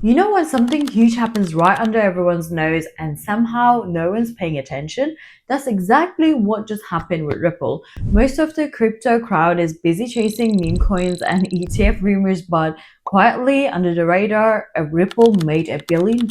You know when something huge happens right under everyone's nose and somehow no one's paying attention? That's exactly what just happened with Ripple. Most of the crypto crowd is busy chasing meme coins and ETF rumors, but quietly under the radar, a Ripple made $1 billion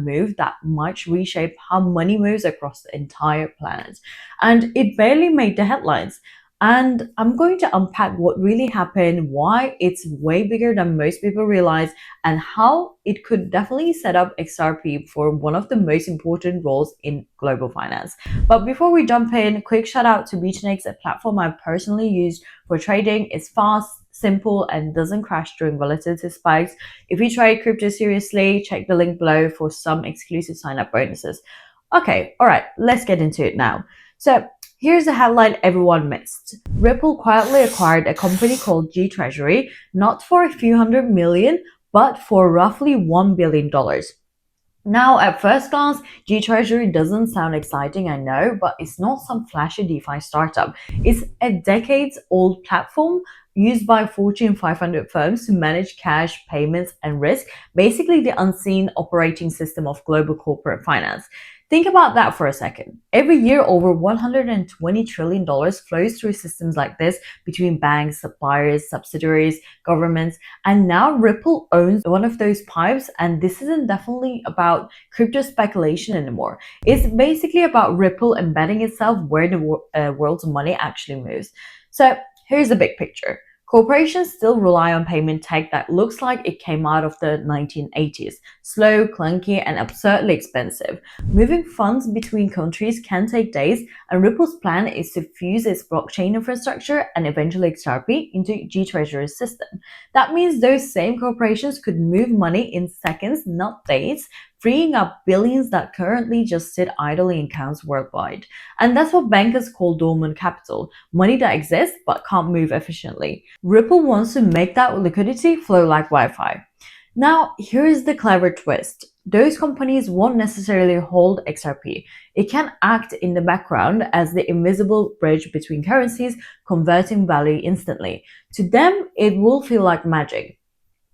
move that might reshape how money moves across the entire planet. And it barely made the headlines. And I'm going to unpack what really happened, why it's way bigger than most people realize, and how it could definitely set up XRP for one of the most important roles in global finance. But before we jump in, quick shout out to BITUNIX, a platform I've personally used for trading. It's fast, simple, and doesn't crash during volatility spikes. If you trade crypto seriously, check the link below for some exclusive sign-up bonuses. Okay, all right, let's get into it now. So here's the headline everyone missed. Ripple quietly acquired a company called G-Treasury, not for a few hundred million, but for roughly $1 billion. Now, at first glance, G-Treasury doesn't sound exciting, I know, but it's not some flashy DeFi startup. It's a decades-old platform used by Fortune 500 firms to manage cash, payments, and risk, basically the unseen operating system of global corporate finance. Think about that for a second. Every year, over $120 trillion flows through systems like this between banks, suppliers, subsidiaries, governments, and now Ripple owns one of those pipes, and this isn't definitely about crypto speculation anymore. It's basically about Ripple embedding itself where the world's money actually moves. So here's the big picture. Corporations still rely on payment tech that looks like it came out of the 1980s. Slow, clunky, and absurdly expensive. Moving funds between countries can take days, and Ripple's plan is to fuse its blockchain infrastructure and eventually XRP into G-Treasury's system. That means those same corporations could move money in seconds, not days, freeing up billions that currently just sit idly in accounts worldwide. And that's what bankers call dormant capital, money that exists but can't move efficiently. Ripple wants to make that liquidity flow like Wi-Fi. Now, here's the clever twist. Those companies won't necessarily hold XRP. It can act in the background as the invisible bridge between currencies, converting value instantly. To them, it will feel like magic.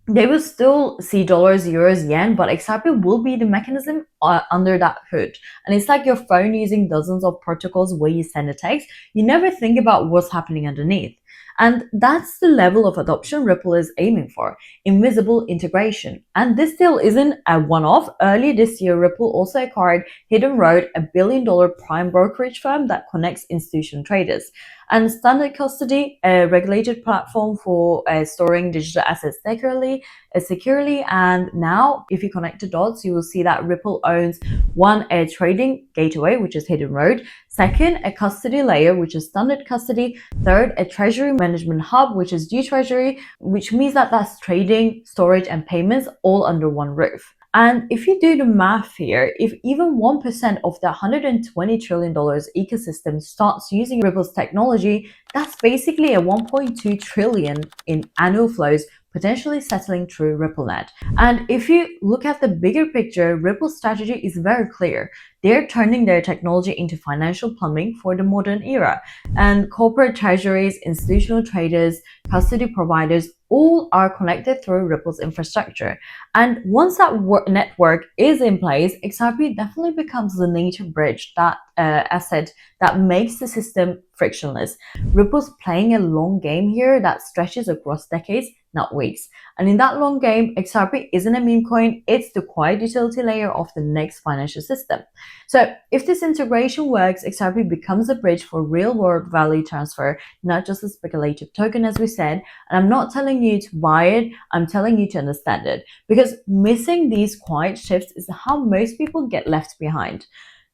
They will still see dollars, euros, yen, but XRP will be the mechanism under that hood. And it's like your phone using dozens of protocols where you send a text. You never think about what's happening underneath. And that's the level of adoption Ripple is aiming for, invisible integration. And this still isn't a one-off. Earlier this year, Ripple also acquired Hidden Road, a billion-dollar prime brokerage firm that connects institutional traders. And Standard Custody, a regulated platform for storing digital assets securely. And now, if you connect the dots, you will see that Ripple owns one, a trading gateway, which is Hidden Road. Second, a custody layer, which is Standard Custody. Third, a treasury management hub, which is G-Treasury, which means that that's trading, storage, and payments all under one roof. And if you do the math here, if even 1% of the $120 trillion ecosystem starts using Ripple's technology, that's basically a 1.2 trillion in annual flows potentially settling through RippleNet. And if you look at the bigger picture, Ripple's strategy is very clear. They're turning their technology into financial plumbing for the modern era. And corporate treasuries, institutional traders, custody providers, all are connected through Ripple's infrastructure. And once that network is in place, XRP definitely becomes the native bridge, that asset that makes the system frictionless. Ripple's playing a long game here that stretches across decades, not weeks. And in that long game, XRP isn't a meme coin, it's the quiet utility layer of the next financial system. So if this integration works, XRP becomes a bridge for real-world value transfer, not just a speculative token, as we said. And I'm not telling you to buy it, I'm telling you to understand it. Because missing these quiet shifts is how most people get left behind.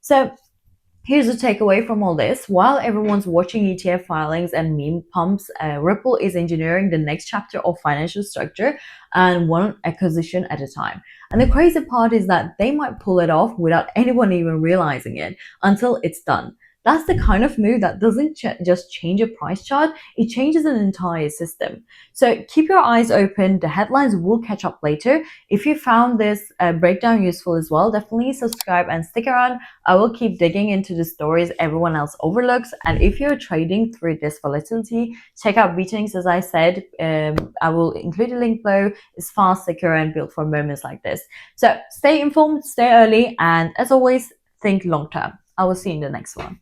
So here's the takeaway from all this. While everyone's watching ETF filings and meme pumps, Ripple is engineering the next chapter of financial structure, and one acquisition at a time. And the crazy part is that they might pull it off without anyone even realizing it until it's done. That's the kind of move that doesn't just change a price chart, it changes an entire system. So keep your eyes open. The headlines will catch up later. If you found this breakdown useful as well, definitely subscribe and stick around. I will keep digging into the stories everyone else overlooks. And if you're trading through this volatility, check out BITUNIX. As I said, I will include a link below. It's fast, secure, and built for moments like this. So stay informed, stay early, and as always, think long term. I will see you in the next one.